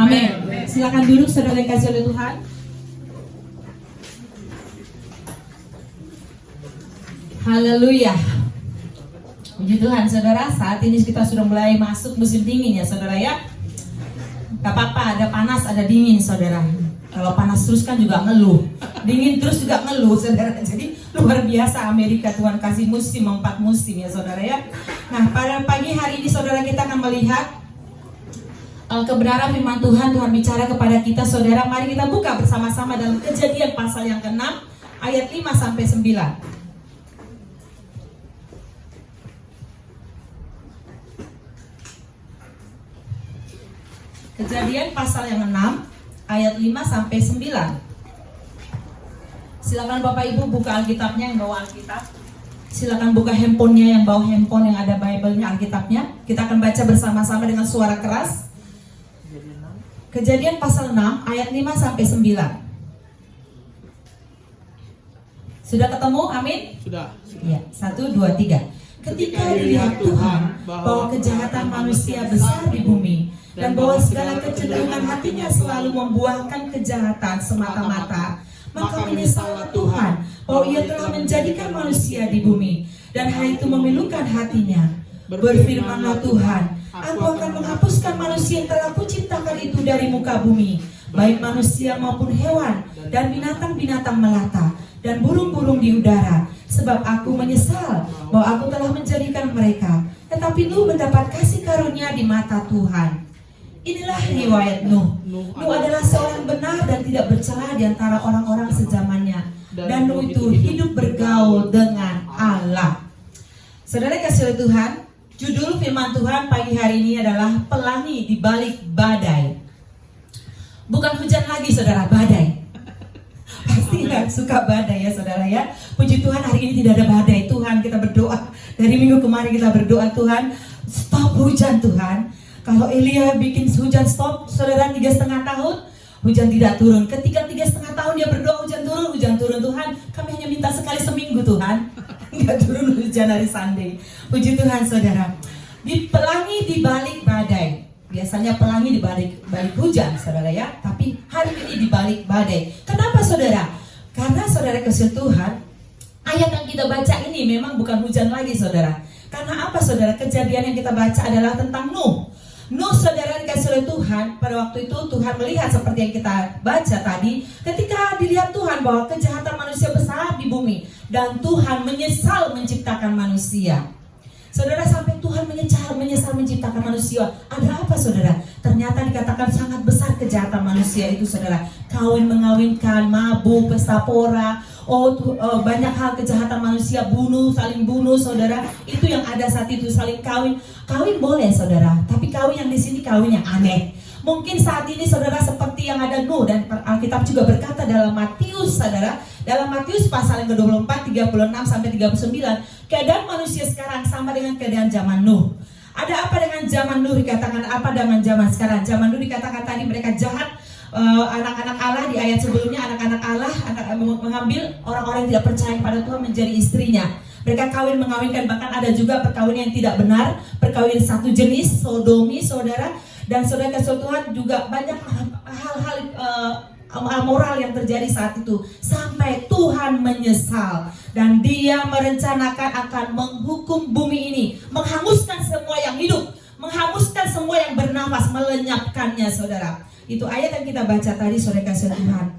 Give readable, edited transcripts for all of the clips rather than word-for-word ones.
Amin. Silakan duduk saudara yang kasih oleh Tuhan. Haleluya. Puji Tuhan saudara, saat ini kita sudah mulai masuk musim dingin ya saudara ya. Gak apa-apa, ada panas, ada dingin saudara. Kalau panas terus kan juga ngeluh, dingin terus juga ngeluh saudara. Jadi luar biasa Amerika, Tuhan kasih musim, 4 musim ya saudara ya. Nah pada pagi hari ini saudara kita akan melihat kebenaran firman Tuhan. Tuhan bicara kepada kita saudara. Mari kita buka bersama-sama dalam Kejadian pasal yang ke-6 ayat 5 sampai 9. Kejadian pasal yang 6 ayat 5 sampai 9. Silakan Bapak Ibu buka Alkitabnya yang bawa Alkitab. Silakan buka handphonenya yang bawa handphone yang ada Bible-nya, Alkitabnya. Kita akan baca bersama-sama dengan suara keras. Kejadian pasal 6 ayat 5 sampai 9. Sudah ketemu? Amin? Sudah. Ya, 1, 2, 3. Ketika dilihat Tuhan bahwa kejahatan manusia besar di bumi, dan bahwa segala kecenderungan hatinya selalu membuahkan kejahatan semata-mata, maka menyesallah Tuhan bahwa ia telah menjadikan manusia di bumi, dan hal itu memilukan hatinya. Berfirmanlah Tuhan, aku akan menghapuskan manusia yang telah kuciptakan itu dari muka bumi, baik manusia maupun hewan, dan binatang-binatang melata, dan burung-burung di udara, sebab aku menyesal bahwa aku telah menjadikan mereka. Tetapi Nuh mendapat kasih karunia di mata Tuhan. Inilah riwayat Nuh. Nuh adalah seorang benar dan tidak bercela di antara orang-orang sezamannya. Dan Nuh itu hidup bergaul dengan Allah. Saudara kasih oleh Tuhan, judul firman Tuhan pagi hari ini adalah pelangi di balik badai. Bukan hujan lagi saudara, badai. Pasti nggak suka badai ya saudara ya. Puji Tuhan hari ini tidak ada badai. Tuhan kita berdoa. Dari minggu kemarin kita berdoa, Tuhan stop hujan Tuhan. Kalau Elia bikin hujan stop, saudara 3,5 tahun, hujan tidak turun. Ketika 3,5 tahun dia berdoa hujan turun Tuhan. Kami hanya minta sekali seminggu Tuhan, nggak turun hujan hari Sunday. Puji Tuhan saudara. Di pelangi di balik badai. Biasanya pelangi di balik hujan saudara ya. Tapi hari ini di balik badai. Kenapa saudara? Karena saudara kasih Tuhan, ayat yang kita baca ini memang bukan hujan lagi saudara. Karena apa saudara? Kejadian yang kita baca adalah tentang Nuh. Nuh saudara dikasih oleh Tuhan. Pada waktu itu Tuhan melihat seperti yang kita baca tadi. Ketika dilihat Tuhan bahwa kejahatan manusia besar di bumi, dan Tuhan menyesal menciptakan manusia. Saudara, sampai Tuhan menyesal menciptakan manusia. Ada apa saudara? Ternyata dikatakan sangat besar kejahatan manusia itu saudara. Kawin mengawinkan, mabuk, pesta pora. Banyak hal kejahatan manusia, saling bunuh saudara. Itu yang ada saat itu, saling kawin. Kawin boleh saudara, tapi kawin yang di sini kawin yang aneh. Mungkin saat ini saudara seperti yang ada Nuh, dan Alkitab juga berkata dalam Matius saudara, dalam Matius pasal yang ke-24 36 sampai 39, keadaan manusia sekarang sama dengan keadaan zaman Nuh. Ada apa dengan zaman Nuh? Dikatakan apa dengan zaman sekarang? Zaman Nuh dikatakan tadi mereka jahat. Anak-anak Allah di ayat sebelumnya, anak-anak Allah mengambil orang-orang yang tidak percaya pada Tuhan menjadi istrinya. Mereka kawin mengawinkan, bahkan ada juga perkawinan yang tidak benar, perkawinan satu jenis, sodomi saudara. Dan saudara kasih Tuhan juga banyak hal-hal amoral yang terjadi saat itu, sampai Tuhan menyesal dan dia merencanakan akan menghukum bumi ini, menghanguskan semua yang hidup, menghanguskan semua yang bernafas, melenyapkannya saudara. Itu ayat yang kita baca tadi saudara kasih Tuhan.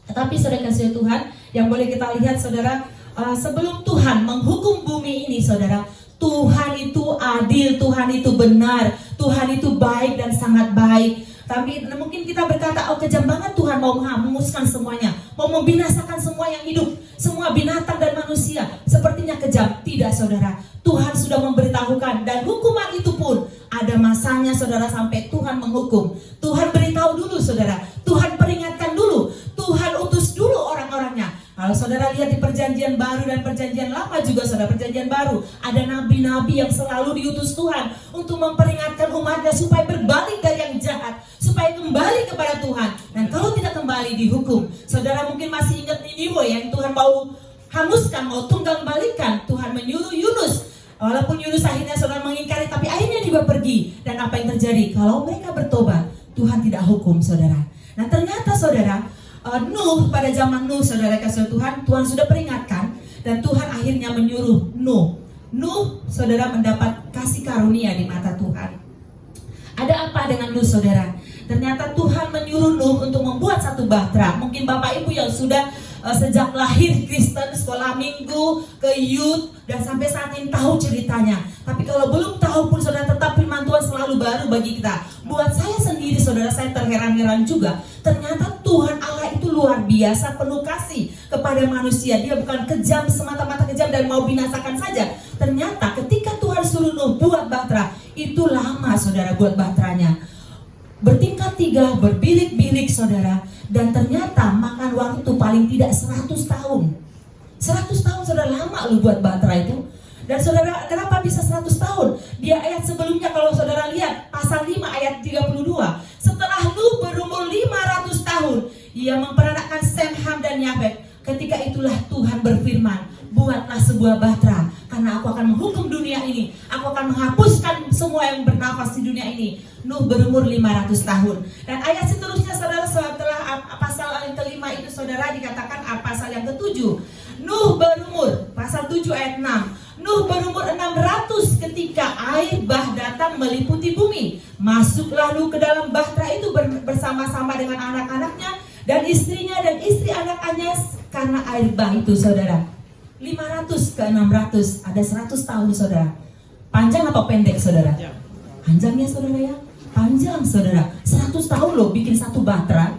Tetapi saudara kasih Tuhan, yang boleh kita lihat saudara, sebelum Tuhan menghukum bumi ini saudara, Tuhan itu adil, Tuhan itu benar, Tuhan itu baik dan sangat baik. Tapi mungkin kita berkata, kejam banget Tuhan mau menghanguskan semuanya, mau membinasakan semua yang hidup, semua binatang dan manusia. Sepertinya kejam. Tidak saudara, Tuhan sudah memberitahukan, dan hukuman itu pun ada masanya saudara, sampai Tuhan menghukum. Tuhan beritahu dulu saudara, Tuhan peringatkan dulu, Tuhan utus dulu orang-orangnya. Kalau saudara lihat di perjanjian baru dan perjanjian lama juga saudara, perjanjian baru ada nabi-nabi yang selalu diutus Tuhan untuk memperingatkan umatnya supaya berbalik dari yang jahat, supaya kembali kepada Tuhan. Dan kalau tidak kembali dihukum. Saudara mungkin masih ingat Niniwe yang Tuhan mau hanguskan, mau tunggang balikan. Tuhan menyuruh Yunus. Walaupun Yunus akhirnya saudara mengingkari, tapi akhirnya dia pergi. Dan apa yang terjadi? Kalau mereka bertobat, Tuhan tidak hukum, saudara. Nah ternyata saudara, Nuh, pada zaman Nuh, saudara kasih Tuhan, Tuhan sudah peringatkan, dan Tuhan akhirnya menyuruh Nuh, saudara, mendapat kasih karunia di mata Tuhan. Ada apa dengan Nuh, saudara? Ternyata Tuhan menyuruh Nuh untuk membuat satu bahtera. Mungkin Bapak Ibu yang sudah sejak lahir Kristen, sekolah minggu, ke youth, dan sampai saat ini tahu ceritanya. Tapi kalau belum tahu pun saudara, tetap firman Tuhan selalu baru bagi kita. Buat saya sendiri saudara, saya terheran-heran juga. Ternyata Tuhan Allah itu luar biasa, penuh kasih kepada manusia. Dia bukan kejam, semata-mata kejam dan mau binasakan saja. Ternyata ketika Tuhan suruh Nuh buat bahtera, itu lama saudara buat bahteranya. Bertingkat 3, berbilik-bilik saudara. Dan ternyata makan waktu paling tidak 100 tahun. 100 tahun saudara, lama lu buat bahtera itu. Dan saudara, kenapa bisa 100 tahun? Dia ayat sebelumnya kalau saudara lihat pasal 5 ayat 32. Setelah Nuh berumur 500 tahun, ia memperanakkan Sem, Ham dan Yafet. Ketika itulah Tuhan berfirman, buatlah sebuah bahtera, karena aku akan menghukum dunia ini. Aku akan menghapuskan semua yang bernafas di dunia ini. Nuh berumur 500 tahun. Dan ayat seterusnya saudara, setelah pasal yang kelima itu saudara, dikatakan pasal yang ketujuh. Nuh berumur, pasal 7 ayat 6. Nuh berumur 600 ketika air bah datang meliputi bumi. Masuklah Nuh ke dalam bahtera itu bersama-sama dengan anak-anaknya dan istrinya dan istri anak-anaknya, karena air bah itu saudara. 500 ke 600, ada 100 tahun saudara. Panjang atau pendek saudara? Panjang ya saudara ya? Panjang saudara. 100 tahun loh bikin satu bahtera.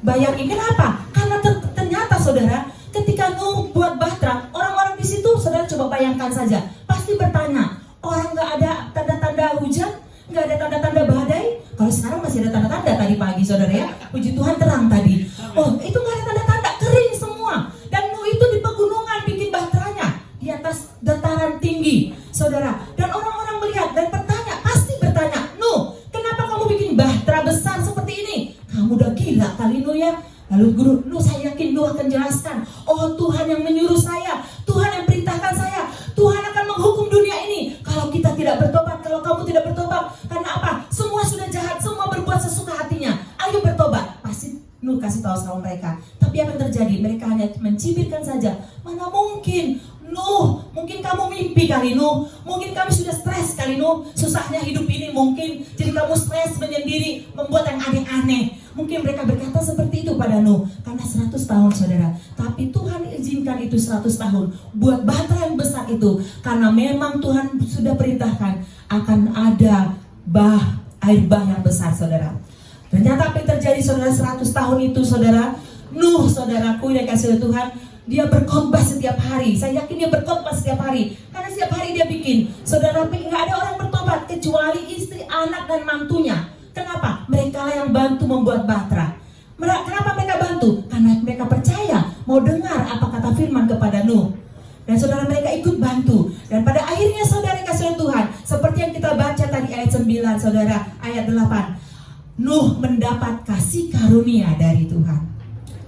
Bayangin kenapa? Karena ternyata saudara, ketika Nuh buat bahtera, orang-orang di situ saudara coba bayangkan saja, pasti bertanya, orang nggak ada tanda-tanda hujan, nggak ada tanda-tanda badai. Kalau sekarang masih ada tanda-tanda tadi pagi saudara ya, puji Tuhan terang tadi. Oh itu nggak ada tanda-tanda, kering semua. Dan Nuh itu di pegunungan bikin bahteranya di atas dataran tinggi saudara. Dan orang-orang melihat dan pasti bertanya, Nuh kenapa kamu bikin bahtera besar seperti ini? Kamu udah gila kali Nuh ya. Lalu guru, Nuh saya yakin Nuh akan jelaskan, oh Tuhan yang menyuruh saya, Tuhan yang perintahkan saya, Tuhan akan menghukum dunia ini kalau kita tidak bertobat, kalau kamu tidak bertobat. Karena apa? Semua sudah jahat, semua berbuat sesuka hatinya. Ayo bertobat. Pasti Nuh kasih tahu sama mereka. Tapi apa yang terjadi? Mereka hanya mencibirkan saja. Mana mungkin Nuh, mungkin kamu mimpi kali Nuh, mungkin kamu sudah stres kali Nuh, susahnya hidup ini mungkin, jadi kamu stres menyendiri, membuat yang aneh-aneh. Mungkin mereka berkata seperti itu pada Nuh, karena 100 tahun saudara. Tapi Tuhan izinkan itu 100 tahun, buat bahtera yang besar itu, karena memang Tuhan sudah perintahkan akan ada air bah yang besar saudara. Ternyata apa yang terjadi saudara 100 tahun itu saudara, Nuh saudaraku yang kasih Tuhan, dia berkhotbah setiap hari. Saya yakin dia berkhotbah setiap hari, karena setiap hari dia bikin. Saudara, nggak ada orang bertobat kecuali istri, anak dan mantunya. Kenapa? Mereka lah yang bantu membuat bahtera. Kenapa mereka bantu? Karena mereka percaya, mau dengar apa kata firman kepada Nuh. Dan saudara, mereka ikut bantu. Dan pada akhirnya saudara kasih Tuhan, seperti yang kita baca tadi ayat 9 saudara, ayat 8. Nuh mendapat kasih karunia dari Tuhan.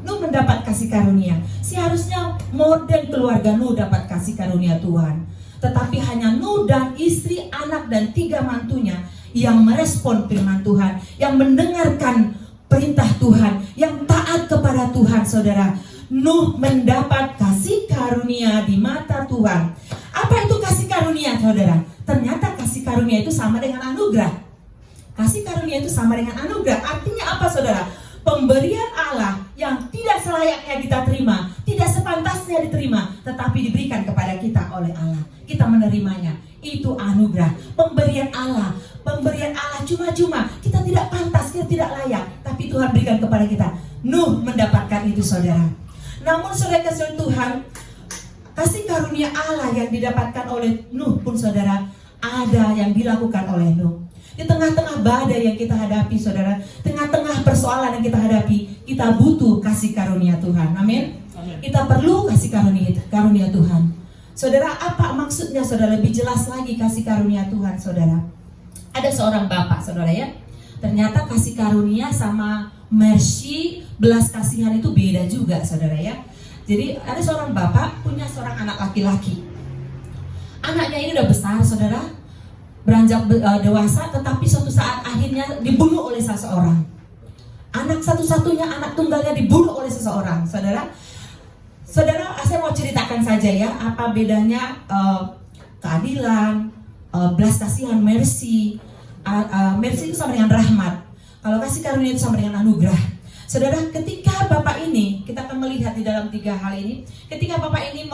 Nuh mendapat kasih karunia. Seharusnya model keluarga Nuh dapat kasih karunia Tuhan. Tetapi hanya Nuh dan istri, anak dan 3 mantunya yang merespon firman Tuhan, yang mendengarkan perintah Tuhan, yang taat kepada Tuhan saudara. Nuh mendapat kasih karunia di mata Tuhan. Apa itu kasih karunia saudara? Ternyata kasih karunia itu sama dengan anugerah. Kasih karunia itu sama dengan anugerah. Artinya apa saudara? Pemberian Allah yang tidak selayaknya kita terima, tidak sepantasnya diterima, tetapi diberikan kepada kita oleh Allah. Kita menerimanya. Itu anugerah. Pemberian Allah cuma-cuma. Kita tidak pantas, kita tidak layak, tapi Tuhan berikan kepada kita. Nuh mendapatkan itu saudara. Namun saudara kasih Tuhan, kasih karunia Allah yang didapatkan oleh Nuh pun saudara, ada yang dilakukan oleh Nuh. Di tengah-tengah badai yang kita hadapi saudara, tengah-tengah persoalan yang kita hadapi, kita butuh kasih karunia Tuhan. Amin. Kita perlu kasih karunia Tuhan. Saudara, apa maksudnya saudara? Lebih jelas lagi kasih karunia Tuhan saudara. Ada seorang bapak saudara ya, ternyata kasih karunia sama mercy, belas kasihan itu beda juga saudara ya. Jadi ada seorang bapak punya seorang anak laki-laki. Anaknya ini udah besar saudara, beranjak dewasa, tetapi suatu saat akhirnya dibunuh oleh seseorang. Anak satu-satunya, anak tunggalnya dibunuh oleh seseorang. Saudara, saya mau ceritakan saja ya, apa bedanya keadilan, belas kasihan, mercy. Mercy itu sama dengan rahmat. Kalau kasih karunia itu sama dengan anugerah. Saudara, ketika Bapak ini, kita akan melihat di dalam 3 hal ini. Ketika Bapak ini,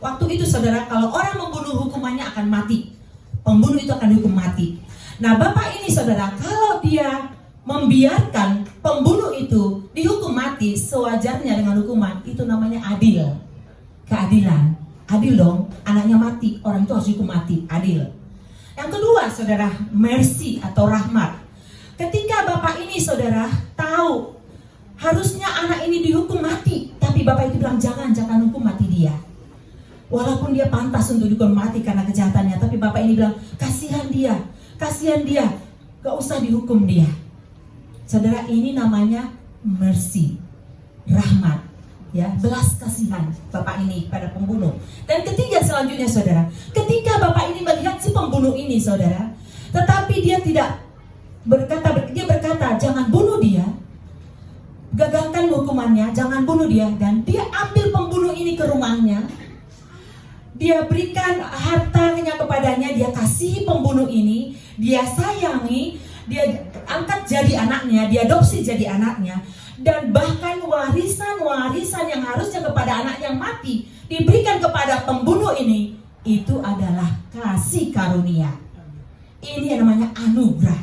waktu itu saudara, kalau orang membunuh hukumannya akan mati. Pembunuh itu akan dihukum mati. Nah, Bapak ini saudara, kalau dia membiarkan pembunuh itu dihukum mati sewajarnya dengan hukuman, itu namanya adil. Keadilan. Adil dong, anaknya mati, orang itu harus dihukum mati. Adil. Yang kedua saudara, mercy atau rahmat. Ketika Bapak ini saudara tahu harusnya anak ini dihukum mati, tapi Bapak itu bilang jangan hukum mati dia. Walaupun dia pantas untuk dihukum mati karena kejahatannya, tapi Bapak ini bilang kasihan dia, gak usah dihukum dia. Saudara, ini namanya mercy, rahmat, ya, belas kasihan Bapak ini pada pembunuh. Dan ketiga selanjutnya saudara, ketika Bapak ini melihat si pembunuh ini saudara, tetapi dia tidak dia berkata jangan bunuh dia, gagalkan hukumannya, jangan bunuh dia, dan dia ambil pembunuh ini ke rumahnya. Dia berikan hartanya kepadanya, dia kasih pembunuh ini, dia sayangi, dia angkat jadi anaknya, dia adopsi jadi anaknya, dan bahkan warisan yang harusnya kepada anak yang mati diberikan kepada pembunuh ini. Itu adalah kasih karunia. Ini yang namanya anugerah.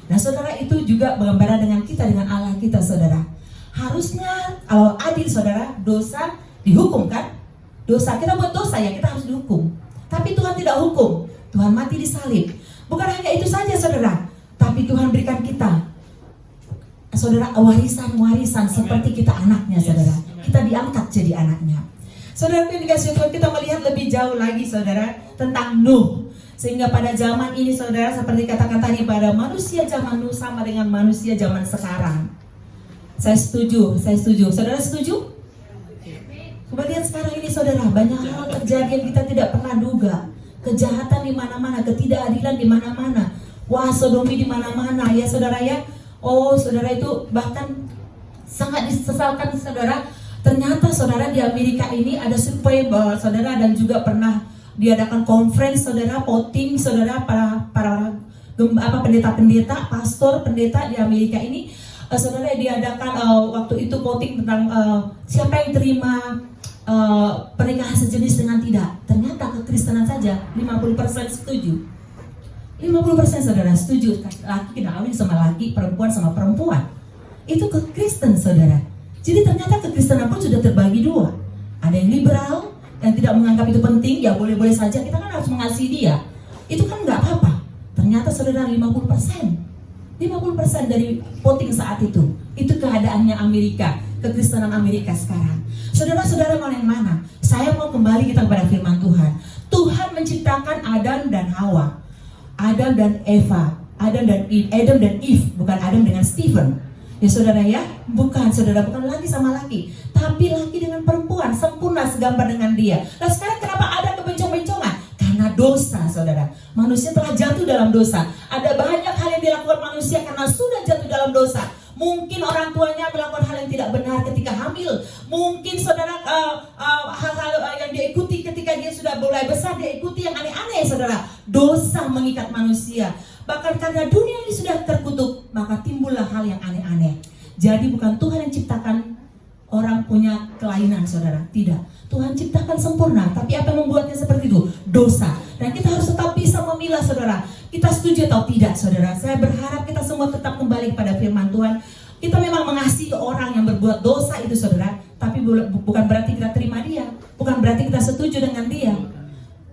Nah saudara, itu juga bergambaran dengan kita, dengan Allah kita saudara. Harusnya kalau adil saudara, dosa dihukum kan? Dosa, kita buat dosa ya, kita harus dihukum. Tapi Tuhan tidak hukum, Tuhan mati di salib. Bukan hanya itu saja saudara, tapi Tuhan berikan kita saudara warisan seperti kita anaknya saudara. Kita diangkat jadi anaknya. Saudara yang dikasihi Tuhan, kita melihat lebih jauh lagi saudara tentang Nuh. Sehingga pada zaman ini saudara, seperti katakan tadi, pada manusia zaman Nuh sama dengan manusia zaman sekarang. Saya setuju. Saudara setuju? Coba lihat sekarang ini saudara, banyak hal terjadi yang kita tidak pernah duga. Kejahatan di mana-mana, ketidakadilan di mana-mana. Wah, sodomi di mana-mana ya saudara ya. Oh, saudara, itu bahkan sangat disesalkan saudara. Ternyata saudara, di Amerika ini ada survei saudara, dan juga pernah diadakan conference saudara, voting saudara, para pendeta-pendeta, pastor, pendeta di Amerika ini. Saudara, diadakan waktu itu voting tentang siapa yang terima pernikahan sejenis dengan tidak. Ternyata kekristenan saja 50% setuju. 50% saudara setuju, laki kawin sama laki, perempuan sama perempuan. Itu kekristen saudara. Jadi ternyata kekristenan pun sudah terbagi dua. Ada yang liberal, yang tidak menganggap itu penting, ya boleh-boleh saja, kita kan harus mengasihi dia. Itu kan nggak apa-apa. Ternyata saudara 50% dari voting saat itu keadaannya Amerika, kekristenan Amerika sekarang. Saudara-saudara, mau yang mana? Saya mau kembali kita kepada firman Tuhan. Tuhan menciptakan Adam dan Hawa, Adam dan Eva, Adam dan Eve, bukan Adam dengan Stephen. Ya saudara ya, bukan laki sama laki, tapi laki dengan perempuan, sempurna segambar dengan dia. Nah sekarang kenapa ada kebencong-bencongan? Karena dosa saudara. Manusia telah jatuh dalam dosa. Ada banyak hal yang dilakukan manusia karena sudah jatuh dalam dosa. Mungkin orang tuanya melakukan hal yang tidak benar ketika hamil. Mungkin saudara hal-hal yang dia ikuti ketika dia sudah mulai besar, dia ikuti yang aneh-aneh saudara. Dosa mengikat manusia. Bahkan karena dunia ini sudah terkutuk, maka timbullah hal yang aneh-aneh. Jadi bukan Tuhan yang ciptakan orang punya kelainan saudara, tidak. Tuhan ciptakan sempurna, tapi apa yang membuatnya seperti itu? Dosa. Dan kita harus tetap bisa memilah saudara. Kita setuju atau tidak saudara? Saya berharap kita semua tetap kembali kepada firman Tuhan. Kita memang mengasihi orang yang berbuat dosa itu saudara, tapi bukan berarti kita terima dia, bukan berarti kita setuju dengan dia.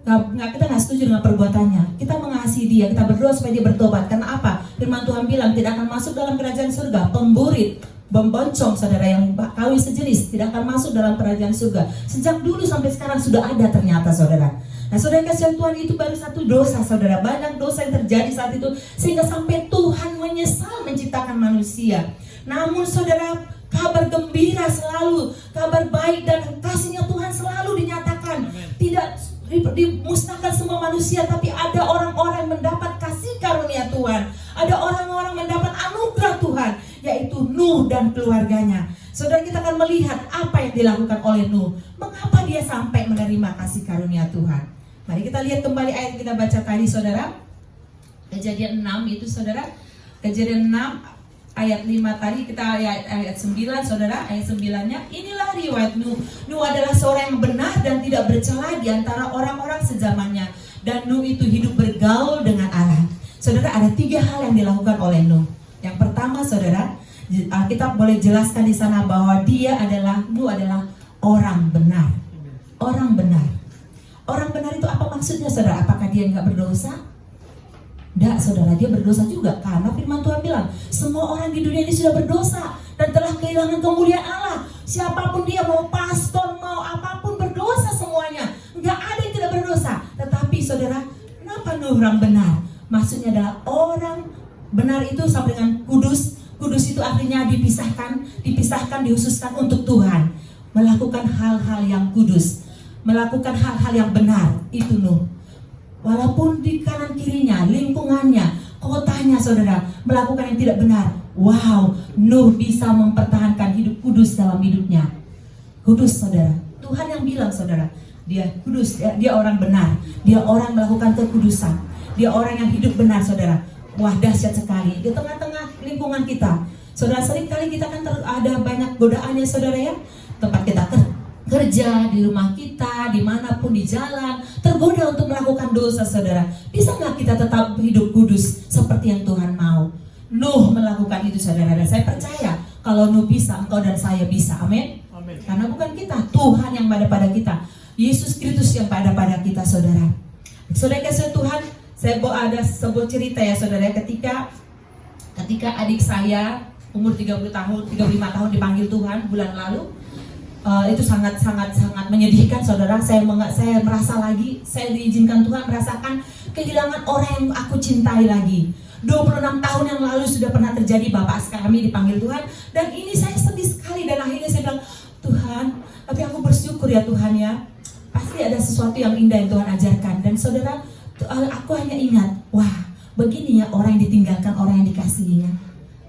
Kita nggak setuju dengan perbuatannya. Kita mengasihi dia, kita berdoa supaya dia bertobat. Karena apa? Firman Tuhan bilang tidak akan masuk dalam kerajaan surga pemburit, pemboncong saudara, yang kawin sejenis tidak akan masuk dalam kerajaan surga. Sejak dulu sampai sekarang sudah ada ternyata saudara. Nah saudara kasih Tuhan, itu baru satu dosa saudara. Banyak dosa yang terjadi saat itu sehingga sampai Tuhan menyesal menciptakan manusia. Namun saudara, kabar gembira selalu, kabar baik dan kasihnya Tuhan selalu dinyatakan. Tidak, dimusnahkan semua manusia, tapi ada orang-orang yang mendapat kasih karunia Tuhan. Ada orang-orang mendapat anugerah Tuhan, yaitu Nuh dan keluarganya. Saudara, kita akan melihat apa yang dilakukan oleh Nuh. Mengapa dia sampai menerima kasih karunia Tuhan? Mari kita lihat kembali ayat yang kita baca tadi, saudara. Kejadian 6 itu, saudara. Kejadian 6 ayat 5 tadi, kita ayat 9, saudara. Ayat 9-nya, inilah riwayat Nuh. Nuh adalah seorang yang benar dan tidak bercela di antara orang-orang sezamannya. Dan Nuh itu hidup bergaul dengan Allah. Saudara, ada 3 hal yang dilakukan oleh Nuh. Yang pertama, saudara, kita boleh jelaskan di sana bahwa Nuh adalah orang benar. Orang benar. Orang benar itu apa maksudnya, saudara? Apakah dia nggak berdosa? Tidak, saudara, dia berdosa juga. Karena firman Tuhan bilang, semua orang di dunia ini sudah berdosa dan telah kehilangan kemuliaan Allah. Siapapun dia, mau pastor, mau apapun, berdosa semuanya. Nggak ada yang tidak berdosa. Tetapi, saudara, kenapa Nuh orang benar? Maksudnya adalah orang benar itu sama dengan kudus. Kudus itu artinya dipisahkan, dihususkan untuk Tuhan. Melakukan hal-hal yang kudus, melakukan hal-hal yang benar. Itu Nuh. Walaupun di kanan kirinya, lingkungannya, kotanya, saudara, melakukan yang tidak benar. Wow, Nuh bisa mempertahankan hidup kudus dalam hidupnya. Kudus, saudara. Tuhan yang bilang, saudara, dia kudus, dia orang benar. Dia orang melakukan kekudusan. Dia orang yang hidup benar, saudara. Wah, dahsyat sekali. Di tengah-tengah lingkungan kita, saudara, seringkali kita kan ada banyak godaannya, saudara, ya. Tempat kita kerja, di rumah kita, dimanapun, di jalan, tergoda untuk melakukan dosa, saudara. Bisa nggak kita tetap hidup kudus seperti yang Tuhan mau? Nuh melakukan itu, saudara. Dan saya percaya kalau Nuh bisa, engkau dan saya bisa. Amin. Karena bukan kita, Tuhan yang ada pada kita. Yesus Kristus yang ada pada kita, saudara. Saudara kasih Tuhan, saya ada sebuah cerita, ya, saudara. Ketika adik saya umur 35 tahun dipanggil Tuhan bulan lalu, itu sangat menyedihkan, saudara. Saya merasa lagi, saya diizinkan Tuhan merasakan kehilangan orang yang aku cintai lagi. 26 tahun yang lalu sudah pernah terjadi, bapak kami dipanggil Tuhan, dan ini saya sedih sekali. Dan akhirnya saya bilang, Tuhan, tapi aku bersyukur, ya Tuhan, ya, pasti ada sesuatu yang indah yang Tuhan ajarkan. Dan saudara, aku hanya ingat, wah, begini ya orang yang ditinggalkan, orang yang dikasihinya.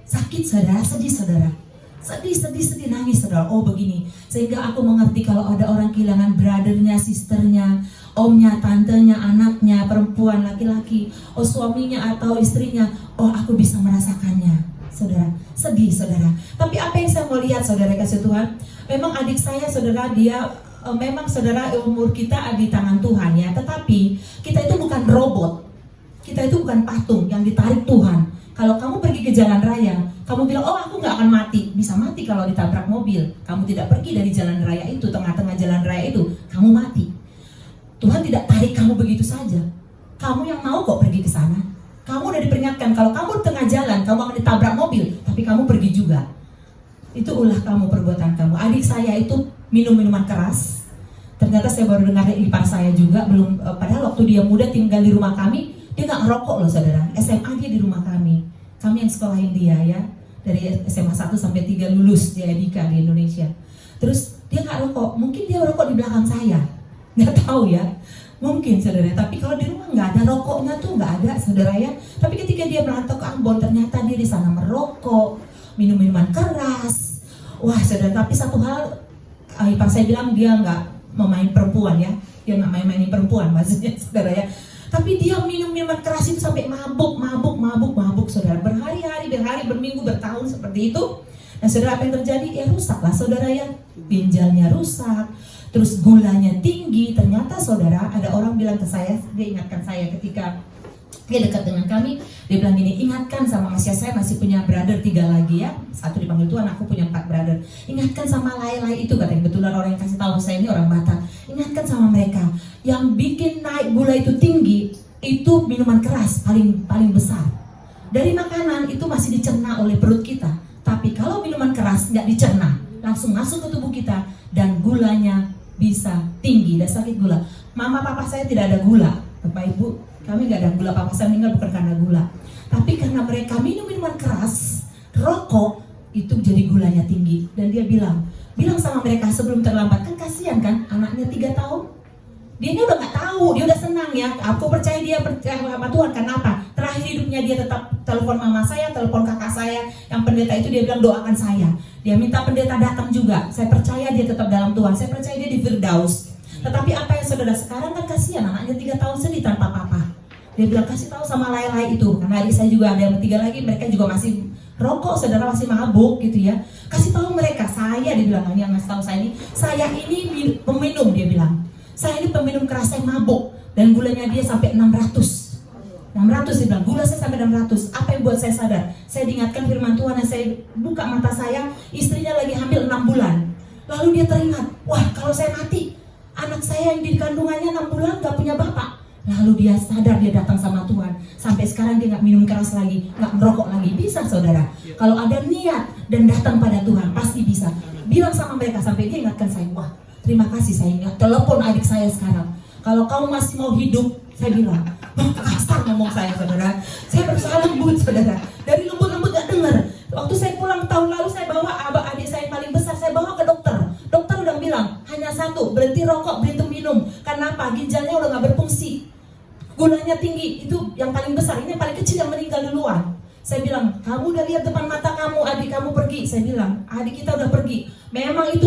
Sakit, saudara, sedih, saudara. Sedih, nangis, saudara. Oh, begini. Sehingga aku mengerti kalau ada orang kehilangan brothernya, sisternya, omnya, tantenya, anaknya, perempuan, laki-laki, suaminya atau istrinya. Oh, aku bisa merasakannya, saudara. Sedih, saudara. Tapi apa yang saya mau lihat, saudara kasih Tuhan, memang adik saya, saudara, dia memang, saudara, umur kita di tangan Tuhan, ya. Tetapi kita itu bukan robot. Kita itu bukan patung yang ditarik Tuhan. Kalau kamu pergi ke jalan raya, kamu bilang, oh aku gak akan mati. Bisa mati kalau ditabrak mobil. Kamu tidak pergi dari jalan raya itu, tengah-tengah jalan raya itu, kamu mati. Tuhan tidak tarik kamu begitu saja. Kamu yang mau kok pergi ke sana. Kamu udah diperingatkan, kalau kamu di tengah jalan, kamu akan ditabrak mobil, tapi kamu pergi juga. Itu ulah kamu, perbuatan kamu. Adik saya itu minum minuman keras. Ternyata saya baru dengar dari ipar saya juga, padahal waktu dia muda tinggal di rumah kami, dia gak ngerokok loh, saudara. SMA dia di rumah kami yang sekolahin dia, ya, dari SMA 1 sampai 3 lulus di Edika di Indonesia. Terus dia gak rokok, mungkin dia rokok di belakang saya, gak tahu, ya, mungkin, saudara. Tapi kalau di rumah gak ada rokoknya tuh, gak ada, saudara, ya. Tapi ketika dia merantau ke Ambon, ternyata dia di sana merokok, minum minuman keras. Wah, saudara, tapi satu hal, ipar saya bilang dia gak memain perempuan, ya. Dia gak main-mainin perempuan, maksudnya, saudara, ya. Tapi dia minum minuman keras itu sampai mabuk, saudara. Berhari-hari, berminggu, bertahun seperti itu. Nah, saudara, apa yang terjadi? Ya rusak lah, saudara, ya. Ginjalnya rusak, terus gulanya tinggi. Ternyata, saudara, ada orang bilang ke saya, dia ingatkan saya ketika dia dekat dengan kami, dia bilang gini, ingatkan sama saya masih punya brother 3 lagi, ya. 1 dipanggil Tuhan, aku punya 4 brother. Ingatkan sama lay-lay itu, katanya. Kebetulan orang yang kasih tahu saya ini orang Batak. Ingatkan sama mereka, yang bikin naik gula itu tinggi, itu minuman keras paling besar. Dari makanan itu masih dicerna oleh perut kita. Tapi kalau minuman keras nggak dicerna, langsung masuk ke tubuh kita, dan gulanya bisa tinggi dan sakit gula. Mama papa saya tidak ada gula, Bapak Ibu, kami nggak ada gula. Papa saya meninggal bukan karena gula, tapi karena mereka minum minuman keras, rokok, itu jadi gulanya tinggi. Dan dia bilang sama mereka sebelum terlambat, kan kasihan kan, anaknya 3 tahun, Dia ini udah nggak tahu, dia udah senang ya. Aku percaya dia percaya sama Tuhan. Karena apa? Terakhir hidupnya dia tetap telepon mama saya, telepon kakak saya. Yang pendeta itu dia bilang doakan saya. Dia minta pendeta datang juga. Saya percaya dia tetap dalam Tuhan. Saya percaya dia di Firdaus. Tetapi apa yang saudara sekarang kan kasihan, anaknya 3 tahun sedih tanpa papa. Dia bilang kasih tahu sama Lai itu. Karena adik saya juga ada yang 3 lagi, mereka juga masih rokok, saudara masih mabuk gitu ya. Kasih tahu mereka, saya dibilang ini yang ngasih tahu saya ini peminum, dia bilang. Saya ini peminum keras, saya mabuk dan gulanya dia sampai 600 dia bilang, gula saya sampai 600. Apa yang buat saya sadar? Saya diingatkan firman Tuhan dan saya buka mata saya, istrinya lagi hamil 6 bulan. Lalu dia teringat, wah kalau saya mati, anak saya yang di kandungannya 6 bulan gak punya bapak. Lalu dia sadar, dia datang sama Tuhan. Sampai sekarang dia gak minum keras lagi, gak merokok lagi. Bisa saudara, kalau ada niat dan datang pada Tuhan, pasti bisa. Bilang sama mereka, sampai dia ingatkan saya, wah terima kasih saya ingat, telepon adik saya sekarang. Kalau kamu masih mau hidup, saya bilang, kasar ngomong saya saudara. Saya berusaha lembut saudara. Dari lembut-lembut gak dengar. Waktu saya pulang tahun lalu, saya bawa adik saya yang paling besar, saya bawa ke dokter. Dokter udah bilang, hanya satu, berhenti rokok, berhenti minum. Karena apa? Ginjalnya udah gak berfungsi. Gulanya tinggi, itu yang paling besar. Ini yang paling kecil yang meninggal duluan. Saya bilang, kamu udah lihat depan mata kamu, adik kamu pergi. Saya bilang, adik kita udah pergi. Memang itu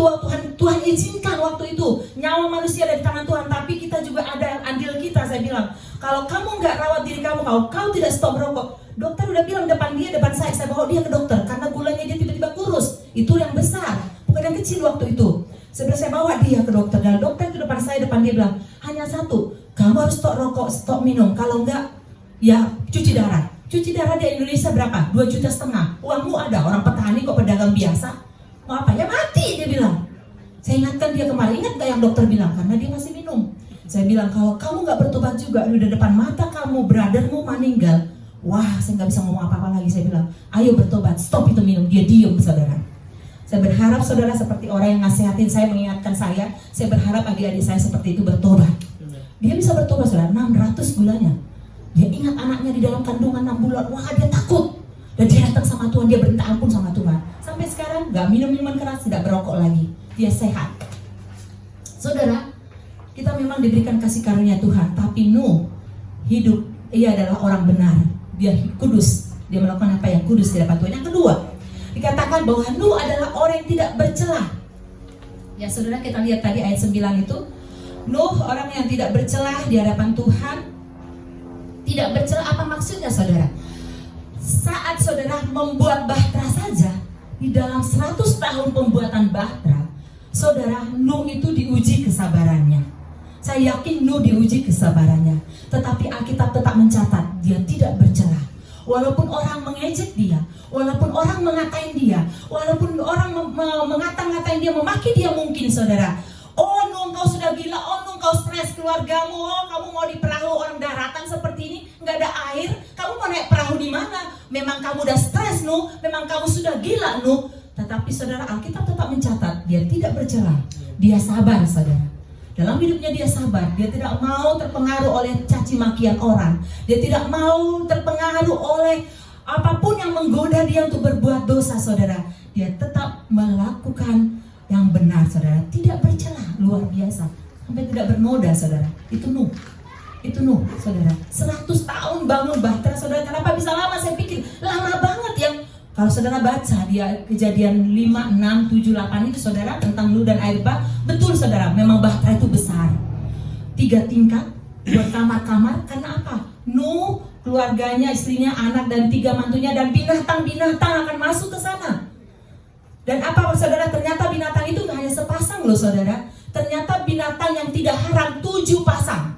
Tuhan izinkan waktu itu. Nyawa manusia dari tangan Tuhan, tapi kita juga ada andil kita. Saya bilang, kalau kamu nggak rawat diri kamu, kau tidak stop merokok. Dokter udah bilang depan saya bawa dia ke dokter. Karena gulanya dia tiba-tiba kurus. Itu yang besar, bukan yang kecil waktu itu. Sebenarnya saya bawa dia ke dokter. Dan dokter itu depan dia bilang, hanya satu, kamu harus stop rokok, stop minum. Kalau enggak, ya cuci darah. Cuci darah di Indonesia berapa? 2,5 juta. Uangmu ada, orang petani kok pedagang biasa. Mau apa? Ya mati, dia bilang. Saya ingatkan dia kemarin, ingat gak yang dokter bilang? Karena dia masih minum. Saya bilang, kalau kamu gak bertobat juga, udah depan mata kamu, brothermu meninggal. Wah, saya gak bisa ngomong apa-apa lagi. Saya bilang, ayo bertobat, stop itu minum. Dia diem, saudara. Saya berharap saudara seperti orang yang nasihatin saya, mengingatkan saya berharap adik-adik saya seperti itu bertobat. Dia bisa bertobat, saudara, 600 gulanya. Dia ingat anaknya di dalam kandungan 6 bulan, wah dia takut. Dan dia datang sama Tuhan, dia minta ampun sama Tuhan. Sampai sekarang gak minum minuman keras, tidak berokok lagi. Dia sehat. Saudara, kita memang diberikan kasih karunia Tuhan, tapi Nuh hidup, ia adalah orang benar. Dia kudus, dia melakukan apa yang kudus di hadapan Tuhan. Yang kedua, dikatakan bahwa Nuh adalah orang yang tidak bercela. Ya saudara, kita lihat tadi ayat 9 itu, Nuh orang yang tidak bercela di hadapan Tuhan. Tidak bercela, apa maksudnya saudara? Saat saudara membuat bahtera saja, di dalam 100 tahun pembuatan bahtera, saudara, Nuh itu diuji kesabarannya. Saya yakin Nuh diuji kesabarannya. Tetapi Alkitab tetap mencatat, dia tidak bercela. Walaupun orang mengejek dia, walaupun orang mengatain dia, walaupun orang mengata-ngatain dia, memaki dia mungkin saudara. Oh Nuh, kau sudah gila, oh Nuh, kau stres keluargamu, oh kamu mau di perahu orang daratan seperti ini, nggak ada air, kamu mau naik perahu di mana? Memang kamu udah stres Nuh, memang kamu sudah gila Nuh. Tetapi saudara, Alkitab tetap mencatat, dia tidak bercela, dia sabar saudara. Dalam hidupnya dia sabar, dia tidak mau terpengaruh oleh caci makian orang, dia tidak mau terpengaruh oleh apapun yang menggoda dia untuk berbuat dosa saudara. Dia tetap melakukan yang benar saudara, tidak bercela, luar biasa, sampai tidak bernoda saudara. Itu Nuh saudara, 100 tahun bangun bahtera saudara. Kenapa bisa lama? Saya pikir lama banget ya. Kalau saudara baca dia Kejadian 5, 6, 7, 8 itu saudara tentang Nuh dan air bah, betul saudara, memang bahtera itu besar, 3 tingkat, 2 kamar-kamar. Karena apa? Nuh, keluarganya, istrinya, anak dan 3 mantunya dan binatang-binatang akan masuk ke sana. Dan apa saudara, ternyata binatang itu gak hanya sepasang loh saudara. Ternyata binatang yang tidak haram 7 pasang.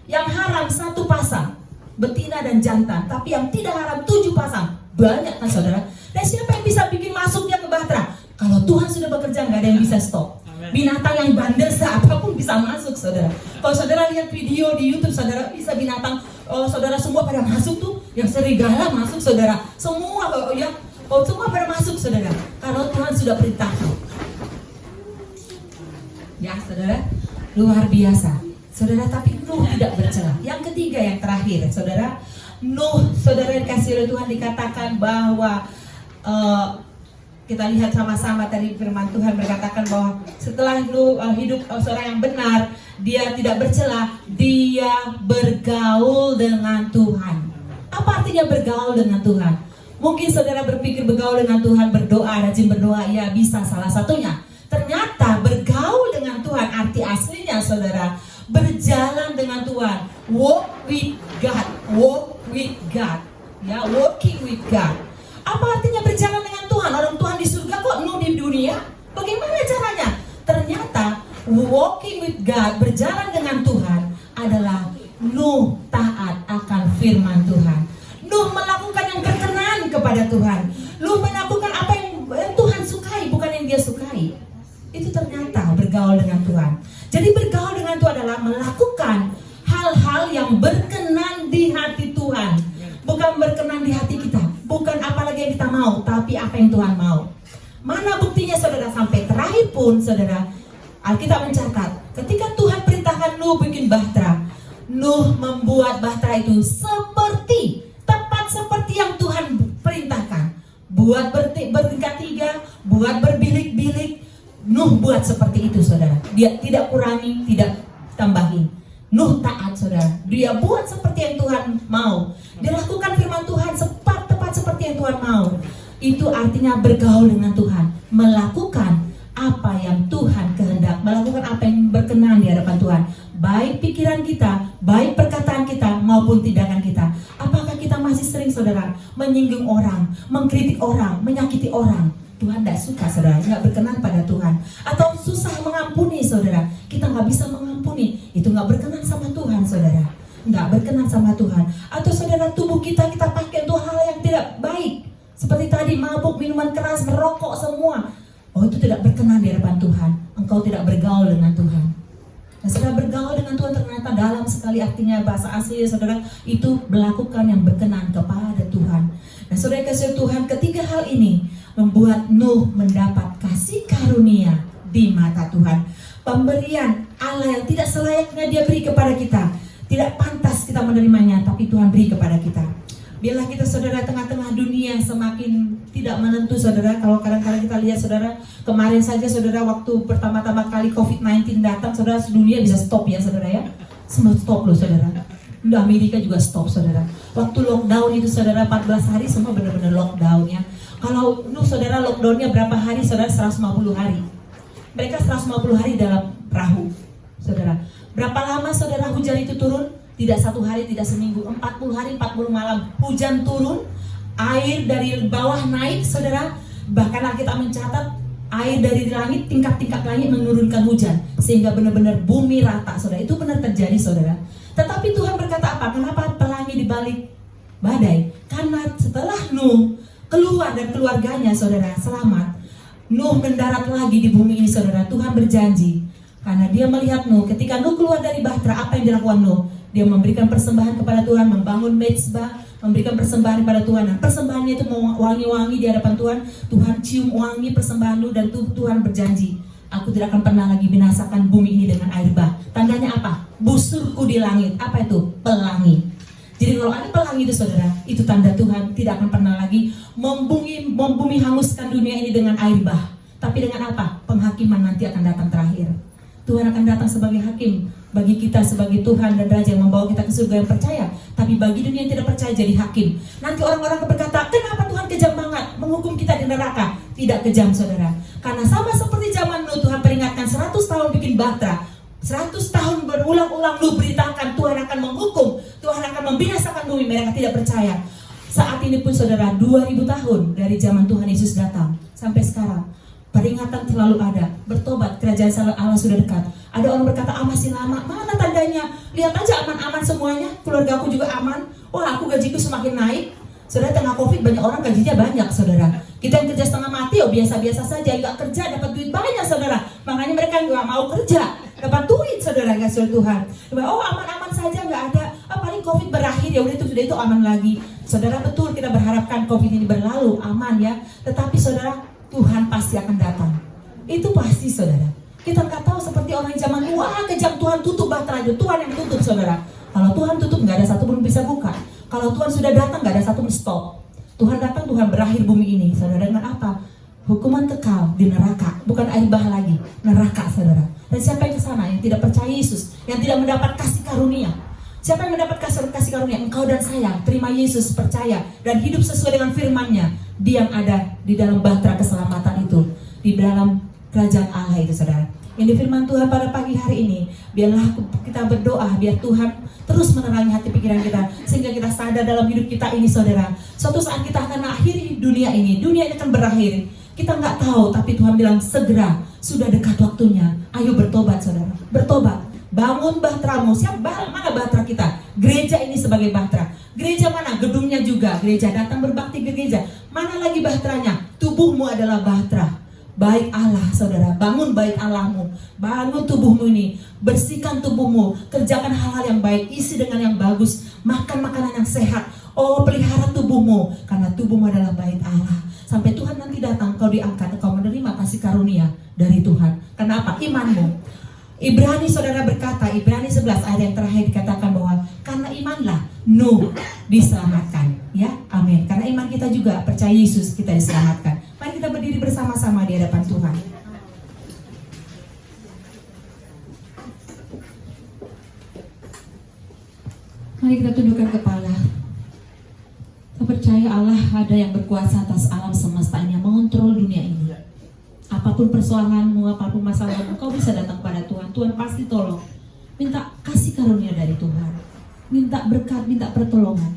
Yang haram 1 pasang, betina dan jantan. Tapi yang tidak haram 7 pasang. Banyak kan saudara. Dan siapa yang bisa bikin masuk dia ke bahtera? Kalau Tuhan sudah bekerja gak ada yang bisa stop. Binatang yang bandel apapun bisa masuk saudara. Kalau saudara lihat video di YouTube saudara, bisa binatang saudara semua pada masuk tuh. Yang serigala masuk saudara. Semua ya, semua pada masuk saudara. Kalau Tuhan sudah perintahkan. Ya saudara, luar biasa saudara. Tapi Nuh tidak bercela. Yang ketiga, yang terakhir saudara, Nuh saudara yang kasih oleh Tuhan, dikatakan bahwa kita lihat sama-sama tadi firman Tuhan berkatakan bahwa setelah Nuh hidup seorang yang benar, dia tidak bercela, dia bergaul dengan Tuhan. Apa artinya bergaul dengan Tuhan? Mungkin saudara berpikir bergaul dengan Tuhan, berdoa, rajin berdoa, ya bisa salah satunya. Ternyata bergaul dengan Tuhan, arti aslinya saudara, berjalan dengan Tuhan, walk with God, ya, walking with God. Apa artinya berjalan dengan Tuhan? Orang Tuhan di surga kok Nuh di dunia? Bagaimana caranya? Ternyata walking with God, berjalan dengan Tuhan adalah Nuh taat akan firman Tuhan. Nuh melakukan yang berkenan kepada Tuhan. Nuh melakukan apa yang Tuhan sukai, bukan yang dia sukai. Itu ternyata bergaul dengan Tuhan. Jadi bergaul dengan Tuhan adalah melakukan hal-hal yang berkenan di hati Tuhan. Bukan berkenan di hati kita. Bukan apalagi yang kita mau, tapi apa yang Tuhan mau. Mana buktinya saudara? Sampai terakhir pun saudara, Alkitab mencatat, ketika Tuhan perintahkan Nuh bikin bahtera, Nuh membuat bahtera itu tepat seperti yang Tuhan perintahkan. Buat bertingkat 3, buat berbilik-bilik. Nuh buat seperti itu saudara. Dia tidak kurangi, tidak tambahin. Nuh taat saudara. Dia buat seperti yang Tuhan mau. Dia lakukan firman Tuhan tepat seperti yang Tuhan mau. Itu artinya bergaul dengan Tuhan. Melakukan apa yang Tuhan kehendak. Melakukan apa yang berkenan di hadapan Tuhan. Baik pikiran kita, baik perkataan kita, maupun tindakan kita. Apakah kita masih sering saudara menyinggung orang, mengkritik orang, menyakiti orang? Tuhan tidak suka saudara, nggak berkenan pada Tuhan. Atau susah mengampuni saudara, kita nggak bisa mengampuni, itu nggak berkenan sama Tuhan saudara, nggak berkenan sama Tuhan. Atau saudara, tubuh kita pakai untuk hal yang tidak baik, seperti tadi mabuk, minuman keras, merokok semua. Oh, itu tidak berkenan di hadapan Tuhan. Engkau tidak bergaul dengan Tuhan. Nah, saudara, bergaul dengan Tuhan ternyata dalam sekali artinya bahasa asli saudara, itu melakukan yang berkenan kepada Tuhan. Nah, saudara kasih Tuhan, ketiga hal ini membuat Nuh mendapat kasih karunia di mata Tuhan. Pemberian Allah yang tidak selayaknya dia beri kepada kita, tidak pantas kita menerimanya, tapi Tuhan beri kepada kita. Biarlah kita saudara, tengah-tengah dunia semakin tidak menentu saudara. Kalau kadang-kadang kita lihat saudara, kemarin saja saudara, waktu pertama-tama kali COVID-19 datang saudara, dunia bisa stop ya saudara ya. Semua stop loh saudara. Udah Amerika juga stop saudara. Waktu lockdown itu saudara 14 hari semua benar-benar lockdown ya. Kalau Nuh saudara lockdownnya berapa hari saudara? 150 hari. Mereka 150 hari dalam perahu saudara. Berapa lama saudara hujan itu turun? Tidak 1 hari, tidak seminggu, 40 hari, 40 malam. Hujan turun, air dari bawah naik saudara. Bahkan kita mencatat air dari langit, tingkat-tingkat langit menurunkan hujan. Sehingga benar-benar bumi rata saudara. Itu benar terjadi saudara. Tetapi Tuhan berkata apa? Kenapa pelangi di balik badai? Karena setelah Nuh keluar dan keluarganya saudara selamat, Nuh mendarat lagi di bumi ini saudara. Tuhan berjanji, karena dia melihat Nuh, ketika Nuh keluar dari bahtera, apa yang dilakukan Nuh? Dia memberikan persembahan kepada Tuhan, membangun mezbah, memberikan persembahan kepada Tuhan. Nah, persembahannya itu wangi-wangi di hadapan Tuhan. Tuhan cium wangi persembahan Nuh, dan Tuhan berjanji, aku tidak akan pernah lagi binasakan bumi ini dengan air bah. Tandanya apa? Busurku di langit. Apa itu? Pelangi. Jadi kalau ada pelangi itu saudara, itu tanda Tuhan tidak akan pernah lagi membumi hanguskan dunia ini dengan air bah. Tapi dengan apa? Penghakiman nanti akan datang terakhir. Tuhan akan datang sebagai hakim bagi kita sebagai Tuhan dan Raja yang membawa kita ke surga yang percaya. Tapi bagi dunia yang tidak percaya jadi hakim. Nanti orang-orang berkata, kenapa Tuhan kejam banget menghukum kita di neraka? Tidak kejam saudara. Karena sama seperti zaman Nuh, Tuhan peringatkan 100 tahun bikin bahtera. 100 tahun berulang-ulang Nuh beritakan Tuhan akan menghukum, Tuhan akan membinasakan bumi. Mereka tidak percaya. Saat ini pun saudara, 2000 tahun dari zaman Tuhan Yesus datang sampai sekarang, peringatan selalu ada. Bertobat, kerajaan Allah sudah dekat. Ada orang berkata, masih lama. Mana tandanya? Lihat aja aman-aman semuanya. Keluarga aku juga aman. Wah, aku gajiku semakin naik. Saudara, tengah COVID banyak orang gajinya banyak saudara. Kita yang kerja setengah mati, biasa-biasa saja. Gak kerja, dapat duit banyak saudara. Makanya mereka gak mau kerja, dapat duit saudara, kasih Tuhan. Aman-aman saja, gak ada. Paling COVID berakhir, ya udah itu aman lagi. Saudara, betul kita berharapkan COVID ini berlalu, aman ya. Tetapi saudara, Tuhan pasti akan datang. Itu pasti saudara. Kita nggak tahu seperti orang zaman kejam, Tuhan tutup bahtera itu. Tuhan yang tutup saudara. Kalau Tuhan tutup nggak ada satu pun bisa buka. Kalau Tuhan sudah datang nggak ada satu pun stop. Tuhan datang, Tuhan berakhir bumi ini saudara dengan apa? Hukuman kekal di neraka. Bukan air bah lagi, neraka saudara. Dan siapa yang ke sana yang tidak percaya Yesus, yang tidak mendapat kasih karunia? Siapa yang mendapat kasih karunia? Engkau dan saya terima Yesus, percaya dan hidup sesuai dengan firman-Nya. Dia yang ada di dalam bahtera keselamatan itu, di dalam kerajaan Allah itu, saudara. Yang di firman Tuhan pada pagi hari ini, biarlah kita berdoa, biar Tuhan terus menerangi hati pikiran kita, sehingga kita sadar dalam hidup kita ini, saudara, suatu saat kita akan mengakhiri dunia ini akan berakhir. Kita nggak tahu, tapi Tuhan bilang segera, sudah dekat waktunya. Ayo bertobat, saudara, bertobat, bangun bahteramu. Mana bahtera kita? Gereja ini sebagai bahtera. Gereja mana? Gedungnya juga gereja. Datang berbakti ke gereja. Mana lagi bahteranya? Tubuhmu adalah bahtera. Bait Allah, saudara, bangun bait Allahmu, bangun tubuhmu ini, bersihkan tubuhmu, kerjakan hal-hal yang baik, isi dengan yang bagus, makan makanan yang sehat. Oh, pelihara tubuhmu, karena tubuhmu adalah bait Allah. Sampai Tuhan nanti datang, kau diangkat, kau menerima kasih karunia dari Tuhan. Kenapa? Imanmu. Ibrani, saudara, berkata, Ibrani 11 ayat yang terakhir dikatakan bahwa karena imanlah Nuh diselamatkan. Ya, amin. Karena iman kita juga percaya Yesus, kita diselamatkan. Mari kita berdiri bersama-sama di hadapan Tuhan. Mari kita tundukkan kepala. Kita percaya Allah ada yang berkuasa atas alam semesta ini, yang mengontrol dunia ini. Apapun persoalanmu, apapun masalahmu, kau bisa datang pada Tuhan. Tuhan pasti tolong. Minta kasih karunia dari Tuhan, minta berkat, minta pertolongan.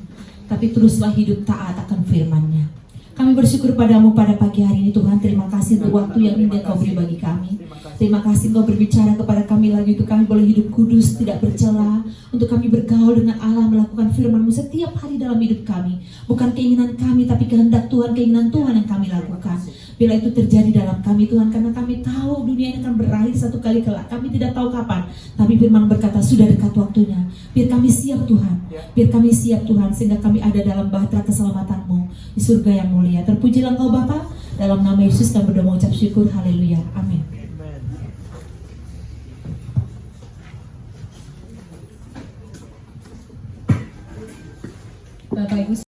Tapi teruslah hidup taat akan firman-Nya. Kami bersyukur padamu pada pagi hari ini, Tuhan. Terima kasih untuk waktu yang indah kau beri bagi kami. Terima kasih kau berbicara kepada kami lagi, untuk kami boleh hidup kudus, tidak bercela, untuk kami bergaul dengan Allah, melakukan firman-Mu setiap hari dalam hidup kami. Bukan keinginan kami, tapi kehendak Tuhan, keinginan Tuhan yang kami lakukan. Bila itu terjadi dalam kami, Tuhan, karena kami tahu dunia ini akan berakhir satu kali kelak. Kami tidak tahu kapan, tapi firman berkata sudah dekat waktunya. Biar kami siap, Tuhan. Biar kami siap, Tuhan, sehingga kami ada dalam bahtera keselamatan-Mu di surga yang mulia. Terpujilah Engkau Bapa. Dalam nama Yesus kami berdoa mengucap syukur. Haleluya. Amin. Bapak Ibu